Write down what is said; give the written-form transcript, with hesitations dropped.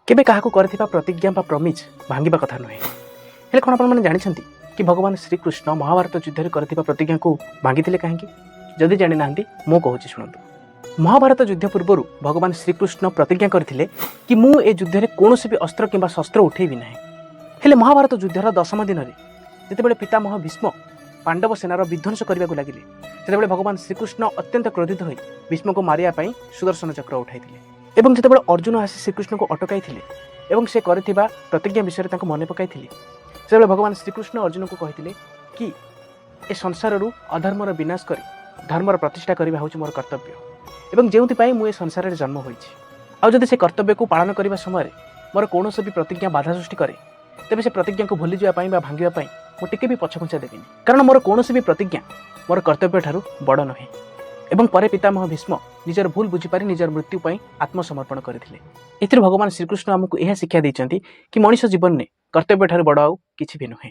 केबे काहाकू करथिबा प्रतिज्ञा बा प्रमिज भांगिबा कथा नुहे। हेले कोन आपण माने जानिछंती कि भगवान श्रीकृष्ण महाभारत युद्ध रे करथिबा प्रतिज्ञा को भांगिथिले काहेकि? जदि जानि नांती मो कहूची शुणंतु। महाभारत युद्ध पूर्वरु भगवान श्रीकृष्ण प्रतिज्ञा करथिले कि मु ए युद्ध रे कोनोसी भी अस्त्र किंबा शस्त्र उठेबी नाही। हेले महाभारत युद्धर 10म दिन रे जेतेबेले पितामह भीष्म पांडव सेनार विध्वंस करबाकू लागिले सेतेबेले भगवान श्रीकृष्ण अत्यंत क्रोधित होई भीष्म को मारिया पई सुदर्शन चक्र उठाइथिले एवं जेतेबेले अर्जुन आसी श्रीकृष्ण को अटकाइथिले एवं से करथिबा प्रतिज्ञा विषय रे तांको मने पकाइथिले सेतेबेले भगवान श्रीकृष्ण अर्जुन को कहिथिले कि ए संसाररू अधर्मर विनाश करी धर्मर प्रतिष्ठा करबा होची मोर कर्तव्य एवं जेउथि पई मु ए संसार रे जन्म होईछि। आ जदि से कर्तव्य को पालन करबा समय मोर कोनोसी भी प्रतिज्ञा बाधा सृष्टि करे तेबे से प्रतिज्ञा को भूली जाय पई बा भांगिबा पई मु टिके भी पछघुंचा देबिनी, कारण मोर कोनोसी भी प्रतिज्ञा मोर कर्तव्य ठारू बड़ नहे। एवं परे पितामह भीष्म निजर भूल बुझी पारि निजर मृत्यु पई आत्मसमर्पण करथिले। एथिर भगवान श्रीकृष्ण हमकु एहा शिक्षा दैचंती कि मनुष्य जीवन ने कर्तव्य ठारू बड़ आउ किछि भी नहे।